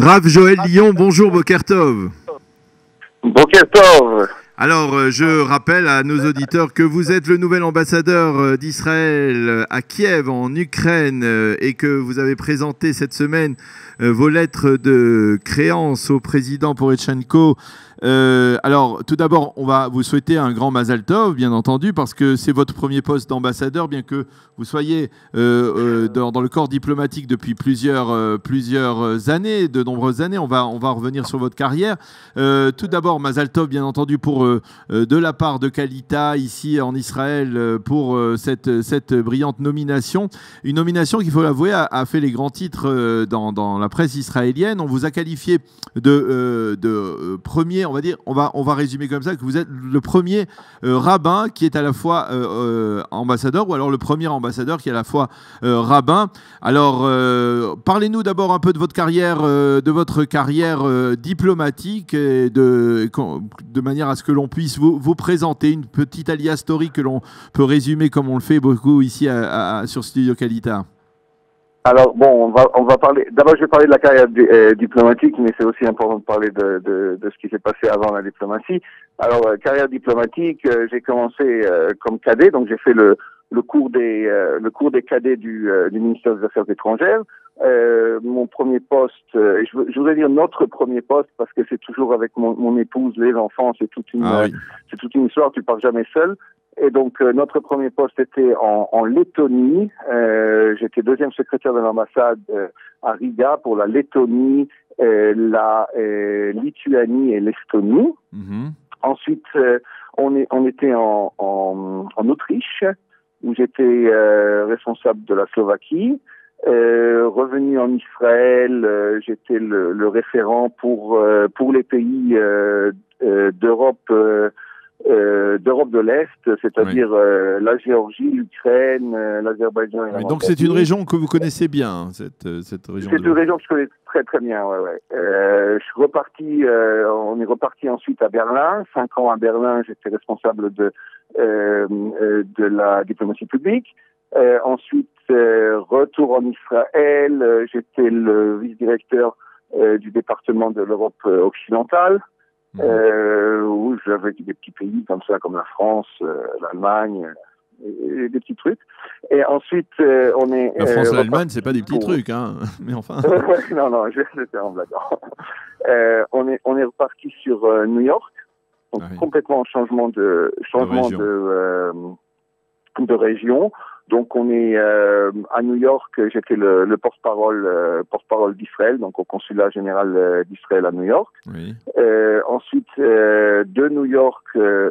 Rav Joël Lyon, bonjour Bokertov. Bokertov. Alors, je rappelle à nos auditeurs que vous êtes le nouvel ambassadeur d'Israël à Kiev, en Ukraine, et que vous avez présenté cette semaine vos lettres de créance au président Poroshenko. Alors, tout d'abord, on va vous souhaiter un grand Mazal Tov, bien entendu, parce que c'est votre premier poste d'ambassadeur, bien que vous soyez dans le corps diplomatique depuis plusieurs années, de nombreuses années. On va revenir sur votre carrière. Tout d'abord, Mazal Tov, bien entendu, pour de la part de Kalita, ici en Israël, pour cette brillante nomination. Une nomination, qu'il faut l'avouer, a fait les grands titres dans la presse israélienne. On vous a qualifié de premier, on va dire, on va résumer comme ça, que vous êtes le premier rabbin qui est à la fois ambassadeur, ou alors le premier ambassadeur qui est à la fois rabbin. Alors, parlez-nous d'abord un peu de votre carrière, diplomatique, et de manière à ce que l'on puisse vous présenter une petite alia story que l'on peut résumer comme on le fait beaucoup ici sur Studio Kalita. Alors bon, on va parler. D'abord, je vais parler de la carrière diplomatique, mais c'est aussi important de parler de ce qui s'est passé avant la diplomatie. Alors, carrière diplomatique, j'ai commencé comme cadet, donc j'ai fait le cours des cadets du ministère des Affaires étrangères. Mon premier poste, je voudrais dire notre premier poste, parce que c'est toujours avec mon épouse, les enfants, c'est toute une histoire. Tu pars jamais seul. Et donc, notre premier poste était en Lettonie. J'étais deuxième secrétaire de l'ambassade à Riga pour la Lettonie, la Lituanie et l'Estonie. Mm-hmm. Ensuite, on était en Autriche, où j'étais responsable de la Slovaquie. Revenu en Israël, j'étais le référent pour les pays d'Europe de l'Est, c'est-à-dire la Géorgie, l'Ukraine, l'Azerbaïdjan et la Moldavie. Donc c'est une région que vous connaissez bien, cette région. C'est une région que je connais très très bien, ouais. Je suis reparti, on est reparti ensuite à Berlin. 5 ans à Berlin, j'étais responsable de la diplomatie publique. Ensuite, retour en Israël, j'étais le vice-directeur du département de l'Europe occidentale. Où j'avais des petits pays comme ça, comme la France, l'Allemagne, et des petits trucs. Et ensuite, on est... La France et l'Allemagne, c'est pas des petits trucs, hein. Mais enfin... non, je vais le faire en blaguant. On est reparti sur New York, donc complètement changement de région. Donc on est à New York, j'étais le porte-parole d'Israël, donc au consulat général d'Israël à New York. Oui. Ensuite de New York,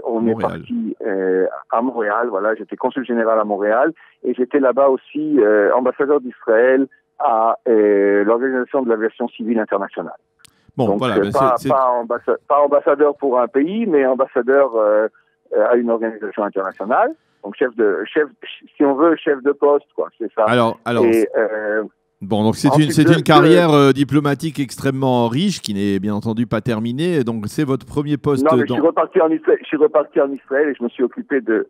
on est parti à Montréal. Voilà, j'étais consul général à Montréal et j'étais là-bas aussi ambassadeur d'Israël à l'Organisation de l'aviation civile internationale. Bon, donc, voilà, pas ambassadeur pour un pays, mais ambassadeur à une organisation internationale. Donc si on veut, chef de poste, quoi, c'est ça. Alors, bon, donc c'est une carrière diplomatique extrêmement riche, qui n'est bien entendu pas terminée. Donc c'est votre premier poste. Non, mais je suis reparti en Israël et je me suis occupé de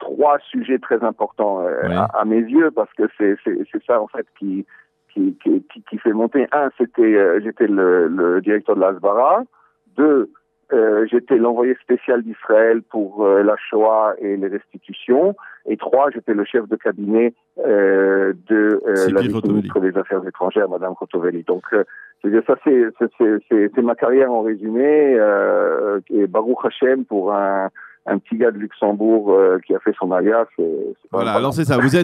3 sujets très importants à mes yeux, parce que c'est ça en fait qui fait monter. Un, j'étais le directeur de l'Asbara. 2, j'étais l'envoyé spécial d'Israël pour la Shoah et les restitutions. Et 3, j'étais le chef de cabinet de la ministre des Affaires étrangères, Madame Khotoveli. Donc, ça, c'est ma carrière en résumé. Et Baruch Hashem, pour un petit gars de Luxembourg qui a fait son alias. Voilà, alors c'est ça. Vous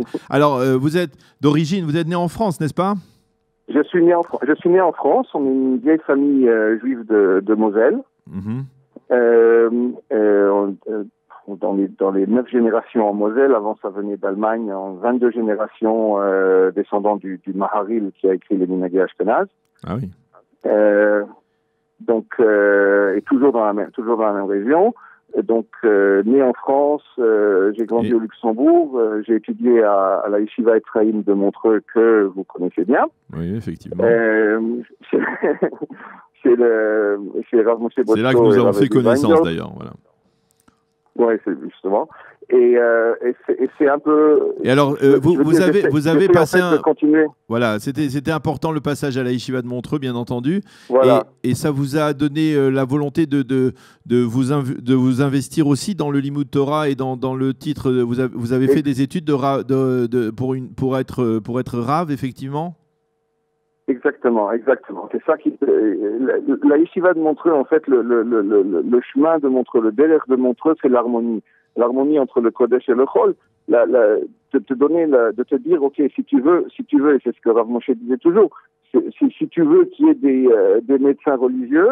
êtes d'origine, vous êtes né en France, n'est-ce pas? Je suis né en France. On est une vieille famille juive de Moselle. Mm-hmm. Dans les 9 générations en Moselle, avant ça venait d'Allemagne, en 22 générations descendants du Maharil qui a écrit les Minhagé Ashkenaz. Ah oui. Donc, et toujours dans la même région. Donc, né en France, j'ai grandi au Luxembourg, j'ai étudié à la Yeshiva Ephraïm de Montreux, que vous connaissez bien. Oui, effectivement. C'est Rav Moshe Botko. C'est là que nous avons fait connaissance, d'ailleurs. Voilà. Ouais, c'est justement. Et c'est un peu. Et alors, vous avez passé en fait, de continuer. Voilà, c'était important le passage à la Yeshiva de Montreux, bien entendu. Voilà. Et ça vous a donné la volonté de vous investir aussi dans le Limud Torah et dans le titre. Vous avez fait des études pour être rave, effectivement. Exactement. C'est ça qui. La Yeshiva de Montreux, en fait, le chemin de Montreux, le délire de Montreux, c'est l'harmonie. L'harmonie entre le Kodesh et le Chol. De te dire, ok, si tu veux, et c'est ce que Rav Moshe disait toujours, si tu veux qu'il y ait des médecins religieux,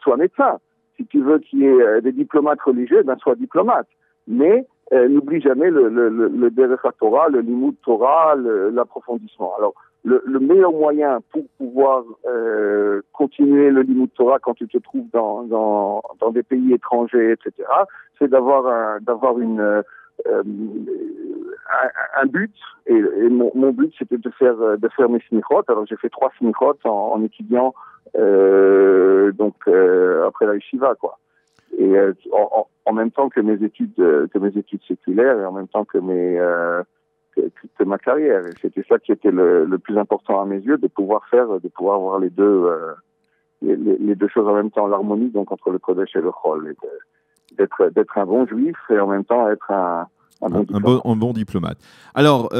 sois médecin. Si tu veux qu'il y ait des diplomates religieux, sois diplomate. Mais n'oublie jamais le Derech Torah, le Limud Torah, l'approfondissement. Alors, le meilleur moyen pour pouvoir continuer le Limud Torah quand tu te trouves dans des pays étrangers, etc., c'est d'avoir un but, et mon but c'était de faire mes smichot. Alors j'ai fait 3 smichot en étudiant après la yeshiva, quoi. Et en même temps que mes études séculaires et en même temps que ma carrière. Et c'était ça qui était le plus important à mes yeux, de pouvoir avoir les deux choses en même temps, l'harmonie donc entre le Kodesh et le Chol, d'être un bon juif et en même temps être un bon diplomate. Alors,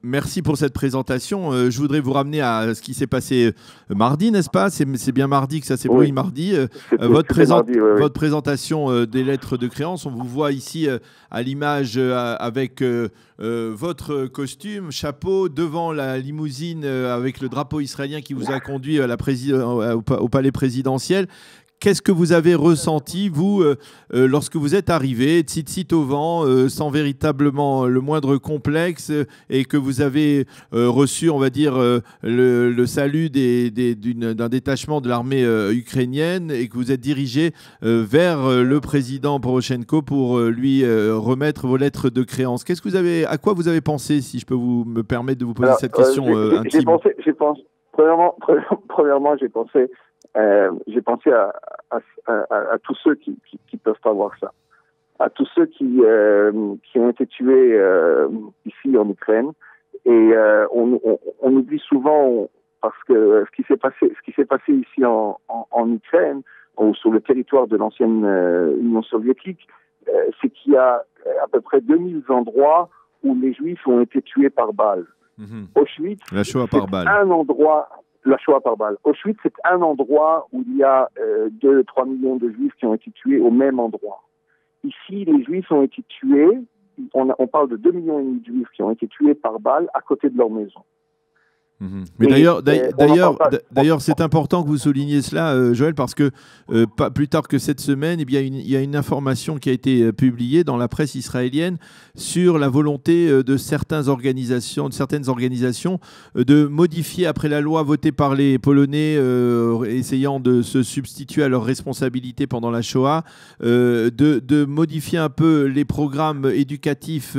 merci pour cette présentation. Je voudrais vous ramener à ce qui s'est passé mardi, n'est-ce pas? C'est bien mardi que ça s'est produit, mardi. Votre présentation des lettres de créance, on vous voit ici à l'image avec votre costume, chapeau, devant la limousine avec le drapeau israélien qui vous a conduit au palais présidentiel. Qu'est-ce que vous avez ressenti, vous, lorsque vous êtes arrivé, tzitzit au vent, sans véritablement le moindre complexe, et que vous avez reçu, on va dire, le salut d'un détachement de l'armée ukrainienne, et que vous êtes dirigé vers le président Poroshenko pour lui remettre vos lettres de créance. À quoi vous avez pensé, si je peux me permettre de vous poser cette question intime? Premièrement, j'ai pensé à tous ceux qui peuvent pas voir ça, à tous ceux qui ont été tués ici en Ukraine, et on oublie souvent, parce que ce qui s'est passé ici en Ukraine ou sur le territoire de l'ancienne Union soviétique, c'est qu'il y a à peu près 2000 endroits où les Juifs ont été tués par balle. Auschwitz, la Shoah par balle. La Shoah par balle. Auschwitz, c'est un endroit où il y a 2-3 millions de Juifs qui ont été tués au même endroit. Ici, les Juifs ont été tués, on parle de 2,5 millions de Juifs qui ont été tués par balle à côté de leur maison. Mais d'ailleurs, c'est important que vous souligniez cela, Joël, parce que pas plus tard que cette semaine, eh bien, il y a une information qui a été publiée dans la presse israélienne sur la volonté de certaines organisations de modifier, après la loi votée par les Polonais essayant de se substituer à leurs responsabilités pendant la Shoah, de modifier un peu les programmes éducatifs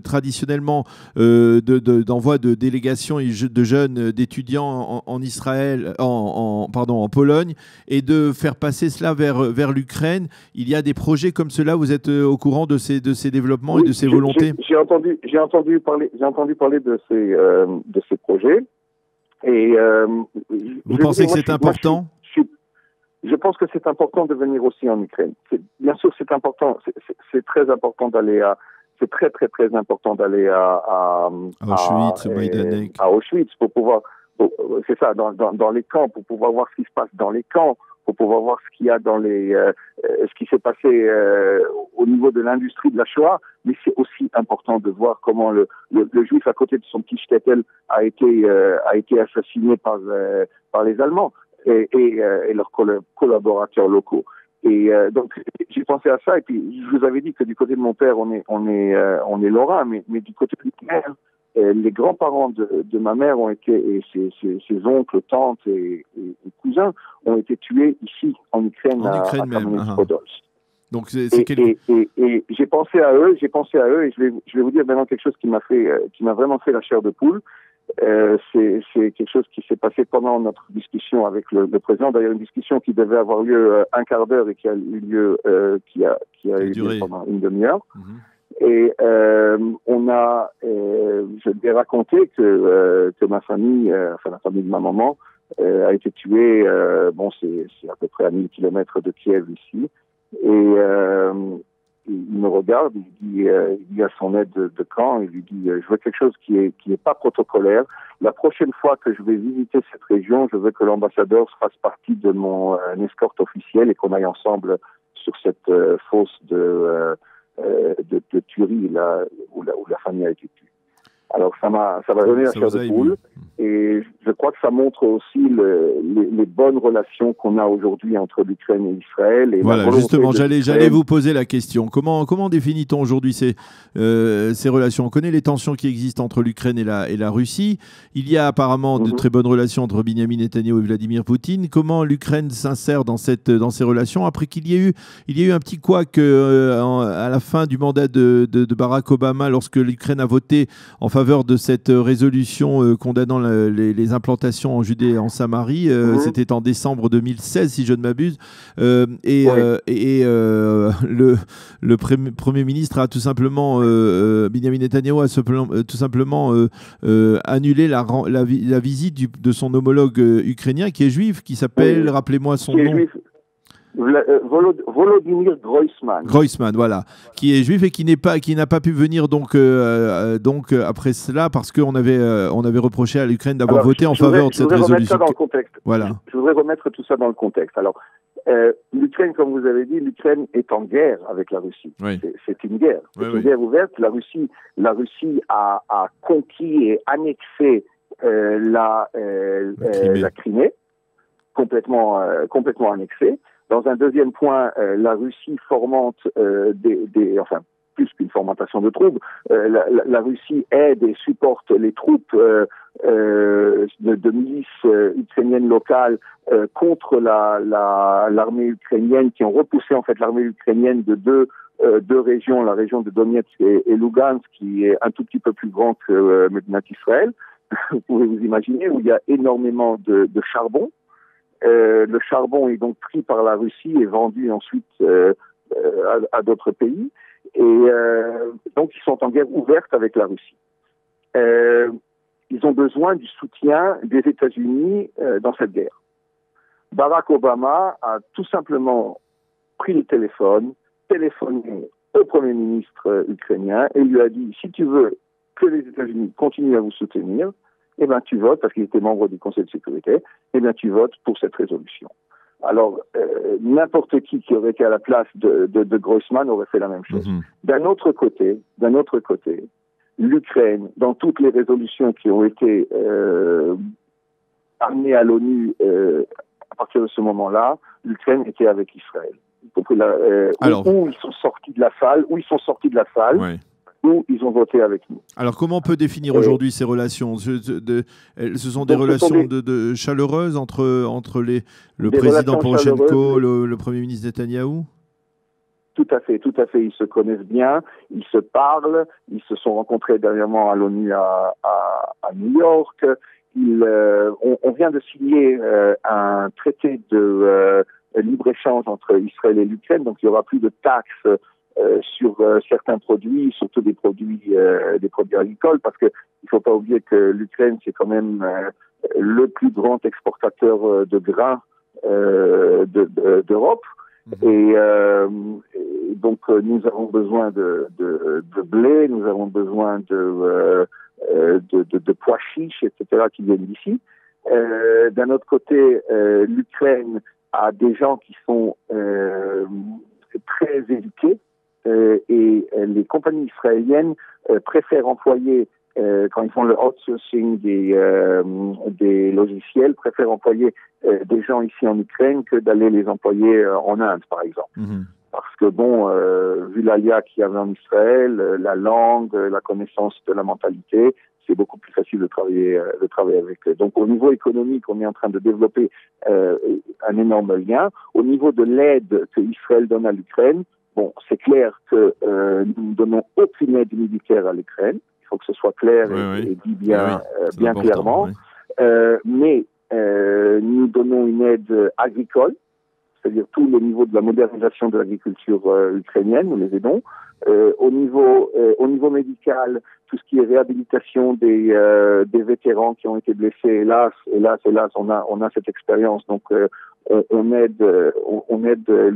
traditionnellement d'envoi de délégations et de jeunes d'étudiants en Israël, en Pologne, et de faire passer cela vers l'Ukraine. Il y a des projets comme cela. Vous êtes au courant de ces développements et de ces volontés? J'ai entendu parler de ces projets. Et vous pensez que c'est important? Je pense que c'est important de venir aussi en Ukraine. Bien sûr, c'est important. C'est très important d'aller à. C'est très très très important d'aller à Auschwitz pour pouvoir, c'est ça, dans les camps, pour pouvoir voir ce qui se passe dans les camps, pour pouvoir voir ce qu'il y a dans ce qui s'est passé au niveau de l'industrie de la Shoah. Mais c'est aussi important de voir comment le Juif à côté de son petit shtetl a été assassiné par les Allemands et leurs collaborateurs locaux. Et donc j'ai pensé à ça, et puis je vous avais dit que du côté de mon père on est lorrain, mais du côté de ma mère, les grands-parents de ma mère ont été, et ses oncles, tantes et cousins ont été tués ici en Ukraine à Kamenets-Podolsk. Donc et j'ai pensé à eux, et je vais vous dire maintenant quelque chose qui m'a vraiment fait la chair de poule. C'est quelque chose qui s'est passé pendant notre discussion avec le président. D'ailleurs, une discussion qui devait avoir lieu un quart d'heure et qui a eu lieu, qui a eu lieu pendant une demi-heure. Et je lui ai raconté que ma famille, enfin la famille de ma maman, a été tuée. C'est à peu près à 1000 kilomètres de Kiev ici. Et il me regarde, il dit à son aide de camp, il lui dit je veux quelque chose qui est pas protocolaire. La prochaine fois que je vais visiter cette région, je veux que l'ambassadeur fasse partie de mon escorte officielle et qu'on aille ensemble sur cette fosse de tuerie là où la famille a été tuée. Alors ça va donner la chair de poule, et je crois que ça montre aussi les bonnes relations qu'on a aujourd'hui entre l'Ukraine et Israël. Et voilà, justement, j'allais vous poser la question. Comment définit-on aujourd'hui ces relations? On connaît les tensions qui existent entre l'Ukraine et la Russie. Il y a apparemment de très bonnes relations entre Benyamin Netanyahu et Vladimir Poutine. Comment l'Ukraine s'insère dans ces relations après qu'il y ait eu un petit couac à la fin du mandat de Barack Obama, lorsque l'Ukraine a voté en faveur de cette résolution condamnant les implantations en Judée et en Samarie. C'était en décembre 2016, si je ne m'abuse. Le Premier ministre a tout simplement, Benyamin Netanyahu a tout simplement annulé la visite de son homologue ukrainien qui est juif, qui s'appelle, rappelez-moi son nom. Volodymyr Groysman. Groysman, voilà, qui est juif et qui n'a pas pu venir donc après cela parce qu'on avait reproché à l'Ukraine d'avoir voté en faveur de cette résolution. Ça dans le contexte. Voilà. Je voudrais remettre tout ça dans le contexte. Alors, l'Ukraine, comme vous avez dit, l'Ukraine est en guerre avec la Russie. Oui. C'est une guerre. C'est une guerre ouverte. La Russie a conquis et annexé la Crimée, complètement annexée. Dans un deuxième point, la Russie fomente plus qu'une fomentation de troupes, la Russie aide et supporte les troupes de milices ukrainiennes locales contre l'armée ukrainienne, qui ont repoussé en fait l'armée ukrainienne de deux régions, la région de Donetsk et Lugansk, qui est un tout petit peu plus grand que Medinat Israël. Vous pouvez vous imaginer, où il y a énormément de charbon. Le charbon est donc pris par la Russie et vendu ensuite à d'autres pays. Et donc, ils sont en guerre ouverte avec la Russie. Ils ont besoin du soutien des États-Unis dans cette guerre. Barack Obama a tout simplement pris le téléphone, téléphoné au Premier ministre ukrainien et lui a dit « Si tu veux que les États-Unis continuent à vous soutenir, eh ben, tu votes, parce qu'il était membre du Conseil de sécurité, eh bien, tu votes pour cette résolution. » Alors, n'importe qui aurait été à la place de Groysman aurait fait la même chose. D'un autre côté, l'Ukraine, dans toutes les résolutions qui ont été amenées à l'ONU à partir de ce moment-là, l'Ukraine était avec Israël. Donc, où ils sont sortis de la salle, ouais. Où ils ont voté avec nous. Alors, comment on peut définir aujourd'hui ces relations? Ce sont des relations chaleureuses entre le président Poroshenko, le Premier ministre Netanyahou? Tout à fait. Ils se connaissent bien, ils se parlent, ils se sont rencontrés dernièrement à l'ONU à New York. On vient de signer un traité de libre-échange entre Israël et l'Ukraine, donc il n'y aura plus de taxes sur certains produits, surtout des produits agricoles, parce que il faut pas oublier que l'Ukraine, c'est quand même le plus grand exportateur de grains d'Europe. Et donc nous avons besoin de blé, nous avons besoin de pois chiches, etc., qui viennent d'ici. D'un autre côté, l'Ukraine a des gens qui sont très éduqués. Et les compagnies israéliennes préfèrent employer, quand ils font le outsourcing des logiciels, préfèrent employer des gens ici en Ukraine que d'aller les employer en Inde, par exemple. Parce que, vu l'alia qu'il y avait en Israël, la langue, la connaissance de la mentalité, c'est beaucoup plus facile de travailler avec eux. Donc, au niveau économique, on est en train de développer un énorme lien. Au niveau de l'aide que Israël donne à l'Ukraine, bon, c'est clair que nous ne donnons aucune aide militaire à l'Ukraine. Il faut que ce soit clair et dit bien, bien clairement. Oui. Mais nous donnons une aide agricole, c'est-à-dire tous les niveaux de la modernisation de l'agriculture ukrainienne, nous les aidons. Au niveau médical, tout ce qui est réhabilitation des vétérans qui ont été blessés, hélas, on a cette expérience. Donc, on aide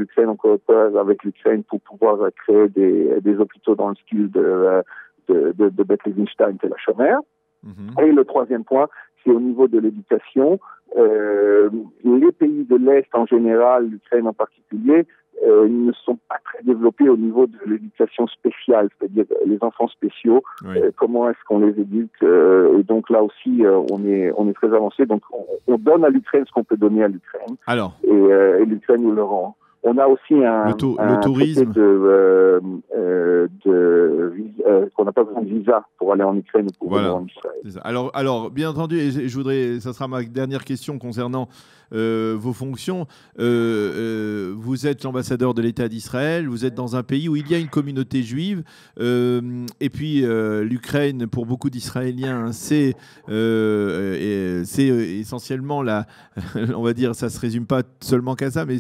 l'Ukraine, on coopère avec l'Ukraine pour pouvoir créer des hôpitaux dans le style de Beth Levinstein et la Shomer. Et le troisième point, c'est au niveau de l'éducation. Les pays de l'Est en général, l'Ukraine en particulier, ne sont pas très développés au niveau de l'éducation spéciale, c'est-à-dire les enfants spéciaux, comment est-ce qu'on les éduque, et donc là aussi on est très avancé, donc on donne à l'Ukraine ce qu'on peut donner à l'Ukraine. Alors, et l'Ukraine nous le rend. On a aussi un tourisme qu'on n'a pas besoin de visa pour aller en Ukraine ou pour venir en Israël. Alors, bien entendu, et je voudrais, ça sera ma dernière question concernant vos fonctions. Vous êtes l'ambassadeur de l'État d'Israël, vous êtes dans un pays où il y a une communauté juive, et puis l'Ukraine, pour beaucoup d'Israéliens, c'est essentiellement on va dire, ça se résume pas seulement qu'à ça, mais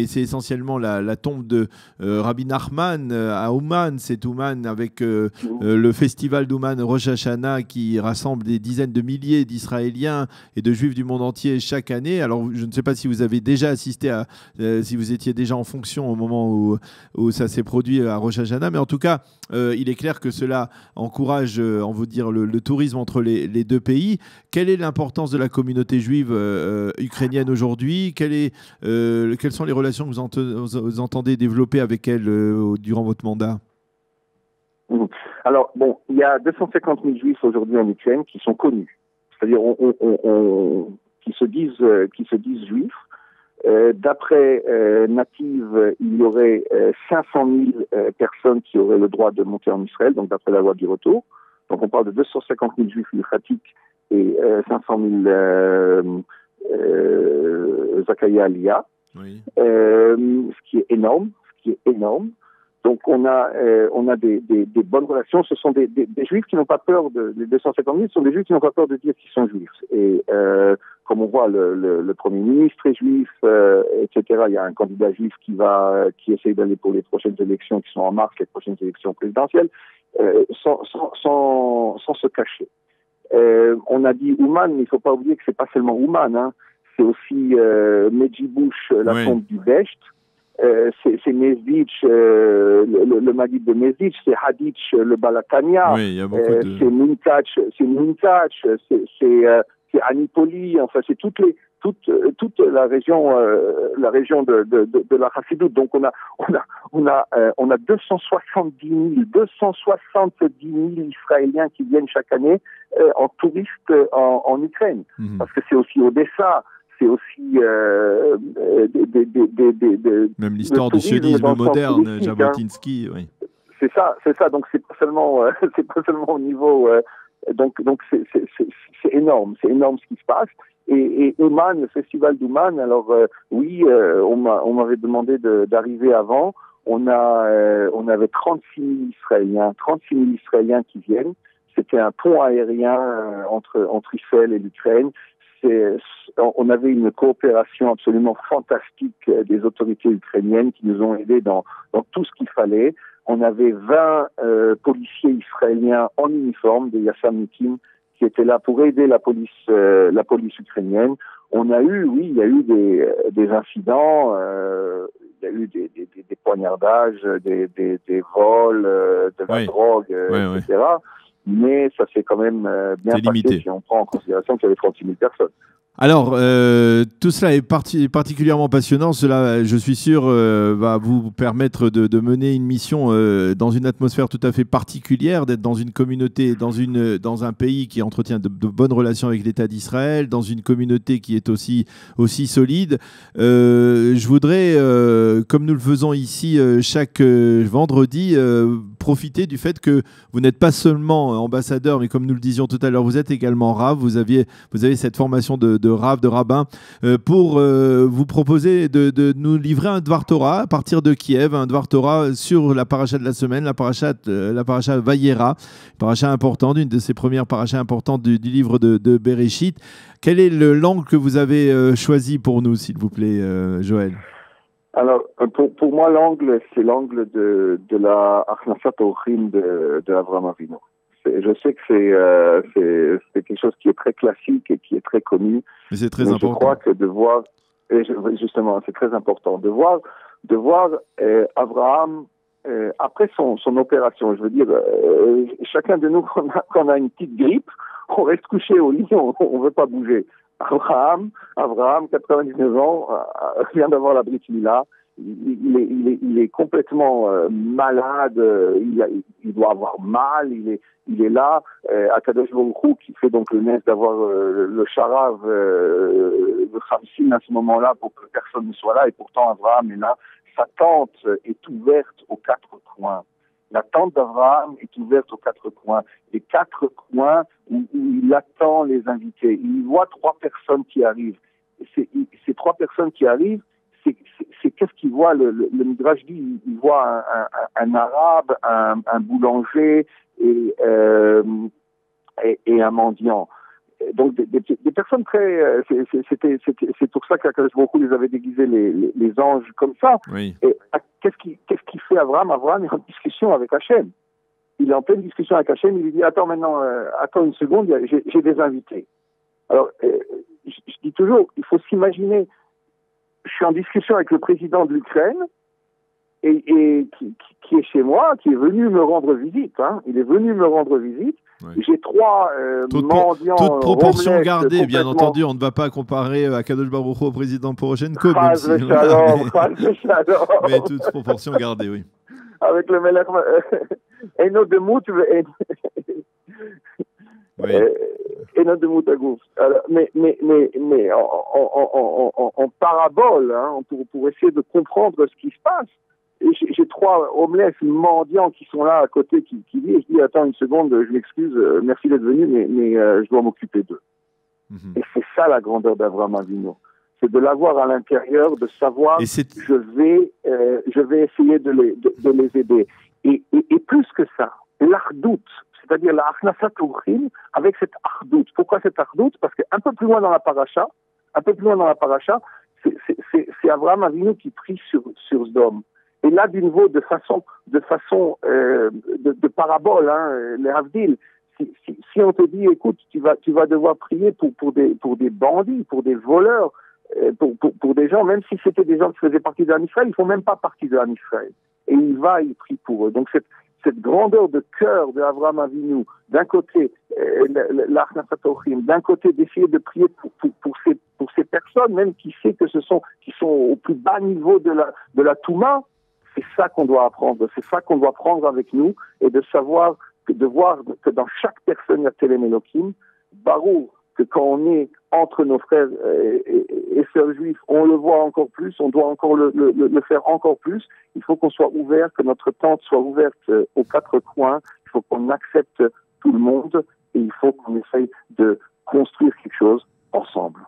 c'est essentiellement la tombe de Rabbi Nachman à Ouman. C'est Ouman avec le festival d'Ouman Rosh Hashanah qui rassemble des dizaines de milliers d'Israéliens et de Juifs du monde entier chaque année. Alors, je ne sais pas si vous avez déjà assisté si vous étiez déjà en fonction au moment où ça s'est produit à Rosh Hashanah, mais en tout cas, il est clair que cela encourage, on veut dire, le tourisme entre les deux pays. Quelle est l'importance de la communauté juive ukrainienne aujourd'hui? Quelles sont les relations que vous entendez développer avec elle durant votre mandat? Alors, bon, il y a 250 000 juifs aujourd'hui en Ukraine qui sont connus, c'est-à-dire qui se disent juifs. D'après Native, il y aurait 500 000 personnes qui auraient le droit de monter en Israël, donc d'après la loi du retour. Donc on parle de 250 000 juifs lufratiques et 500 000 Zakaïa Aliyah, ce qui est énorme. Donc on a des bonnes relations. Ce sont des juifs qui n'ont pas peur les 250 000 sont des juifs qui n'ont pas peur de dire qu'ils sont juifs. Et comme on voit, le Premier ministre est juif, etc. Il y a un candidat juif qui essaie d'aller pour les prochaines élections qui sont en mars, les prochaines élections présidentielles, sans se cacher. On a dit Ouman, mais il ne faut pas oublier que c'est pas seulement Ouman, hein. C'est aussi Medjibush, la tombe du Besht. C'est Mezitch, le Maguid de Mezitch, c'est Haditch, le Balakania, c'est Muntach, c'est Anipoli, enfin c'est toute la région de la Chassidoute. Donc on a 270 000 Israéliens qui viennent chaque année en touristes en Ukraine, parce que c'est aussi Odessa. C'est aussi même l'histoire du sionisme moderne, Jabotinsky, hein. Oui. C'est ça. Donc c'est pas seulement au niveau. Donc c'est énorme ce qui se passe. Et Ouman, le festival d'Ouman. Alors on m'avait demandé d'arriver avant. On avait 36 000 Israéliens qui viennent. C'était un pont aérien entre Israël et l'Ukraine. On avait une coopération absolument fantastique des autorités ukrainiennes qui nous ont aidés dans tout ce qu'il fallait. On avait 20 policiers israéliens en uniforme, des Yassamikim, qui étaient là pour aider la police ukrainienne. Il y a eu des incidents, il y a eu des poignardages, des vols, de la drogue, etc. Mais ça s'est quand même bien passé si on prend en considération qu'il y avait 36 000 personnes. Alors, tout cela est particulièrement passionnant. Cela, je suis sûr, va vous permettre de mener une mission dans une atmosphère tout à fait particulière, d'être dans une communauté, dans un pays qui entretient de bonnes relations avec l'État d'Israël, dans une communauté qui est aussi solide. Je voudrais, comme nous le faisons ici chaque vendredi, profiter du fait que vous n'êtes pas seulement ambassadeur, mais comme nous le disions tout à l'heure, vous êtes également Rav. Vous avez cette formation de Rav, de rabbin, pour vous proposer de nous livrer un Dvar Torah à partir de Kiev, un Dvar Torah sur la paracha de la semaine, la paracha Vayera, paracha importante, une de ces premières parachas importantes du livre de Bereshit. Quel est l'angle que vous avez choisi pour nous, s'il vous plaît, Joël? Alors, pour moi, l'angle, c'est l'angle de la Achnasat Orchim de Avraham Avinu. Je sais que c'est quelque chose qui est très classique et qui est très connu. Mais c'est très important. Je crois que de voir, justement, c'est très important, de voir Abraham, après son opération, je veux dire, chacun de nous, quand on a une petite grippe, on reste couché au lit, on ne veut pas bouger. Abraham, 99 ans, vient d'avoir la Brit Mila. Il est complètement malade. Il doit avoir mal. Il est là. Akadosh Baruch Hu, qui fait donc le nez d'avoir le sharav, le Khamsin à ce moment-là pour que personne ne soit là. Et pourtant, Abraham est là. Sa tente est ouverte aux quatre coins. La tente d'Abraham est ouverte aux quatre coins. Les quatre coins où il attend les invités. Il voit trois personnes qui arrivent. Ces trois personnes qui arrivent, c'est qu'est-ce qu'il voit? Le Midrash dit, il voit un arabe, un boulanger et un mendiant. Donc des personnes très, c'est pour ça qu'Akadosh Baruch Hu les avait déguisés les anges comme ça. Oui. Et qu'est-ce qu'il fait Abraham? Abraham est en discussion avec Hachem. Il est en pleine discussion avec Hachem. Il lui dit attends une seconde, j'ai des invités. Alors je dis toujours, il faut s'imaginer, je suis en discussion avec le président de l'Ukraine et qui est chez moi, qui est venu me rendre visite. Hein. Il est venu me rendre visite. Oui. J'ai trois mendiants. Toute proportion gardée, bien entendu. On ne va pas comparer Akadosh Baruch Hu au président Poroshenko. Mais toute proportion gardée, oui. Avec le Melech Eno de Mout, Eno de Moutagouf. Mais en parabole, hein, pour essayer de comprendre ce qui se passe. J'ai trois homeless mendiants qui sont là à côté, qui disent, je dis attends une seconde, je m'excuse, merci d'être venu, mais je dois m'occuper d'eux. Et c'est ça la grandeur d'Avraham Avinu. C'est de l'avoir à l'intérieur, de savoir je vais essayer de les aider. Et plus que ça, l'ardout, c'est-à-dire la achnasat orchim, avec cette ardout. Pourquoi cette ardout? Parce qu'un peu plus loin dans la paracha, c'est Avraham Avinu qui prie sur Sdom. Et là, du nouveau, de façon de parabole, hein, les Havdil, si on te dit, écoute, tu vas devoir prier pour des bandits, pour des voleurs, pour des gens, même si c'était des gens qui faisaient partie de l'Israël, ils font même pas partie de l'Israël. Et il prie pour eux. Donc cette grandeur de cœur de Avraham Avinu, d'un côté, l'Achnasat Orchim, d'un côté d'essayer de prier pour ces personnes, même qui sont au plus bas niveau de la Touma. C'est ça qu'on doit apprendre, c'est ça qu'on doit prendre avec nous, et de savoir, de voir que dans chaque personne, il y a Telem Elohim, Baruch, que quand on est entre nos frères et sœurs juifs, on le voit encore plus, on doit encore le faire encore plus. Il faut qu'on soit ouvert, que notre tente soit ouverte aux quatre coins, il faut qu'on accepte tout le monde, et il faut qu'on essaye de construire quelque chose ensemble.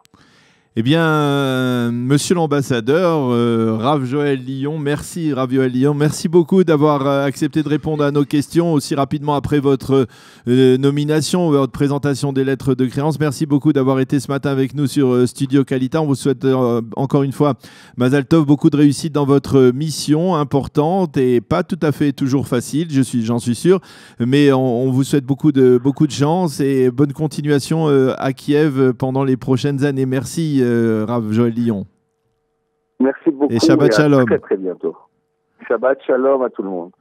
Eh bien, monsieur l'ambassadeur, Rav Joël Lyon, merci Rav Joël Lyon, merci beaucoup d'avoir accepté de répondre à nos questions aussi rapidement après votre nomination, votre présentation des lettres de créance. Merci beaucoup d'avoir été ce matin avec nous sur Studio Kalita. On vous souhaite encore une fois, Mazal Tov, beaucoup de réussite dans votre mission importante et pas tout à fait toujours facile, j'en suis sûr, mais on vous souhaite beaucoup de chance et bonne continuation à Kiev pendant les prochaines années. Merci. Rav Joël Lyon. Merci beaucoup. Et Shabbat Shalom. Très, très bientôt. Shabbat Shalom à tout le monde.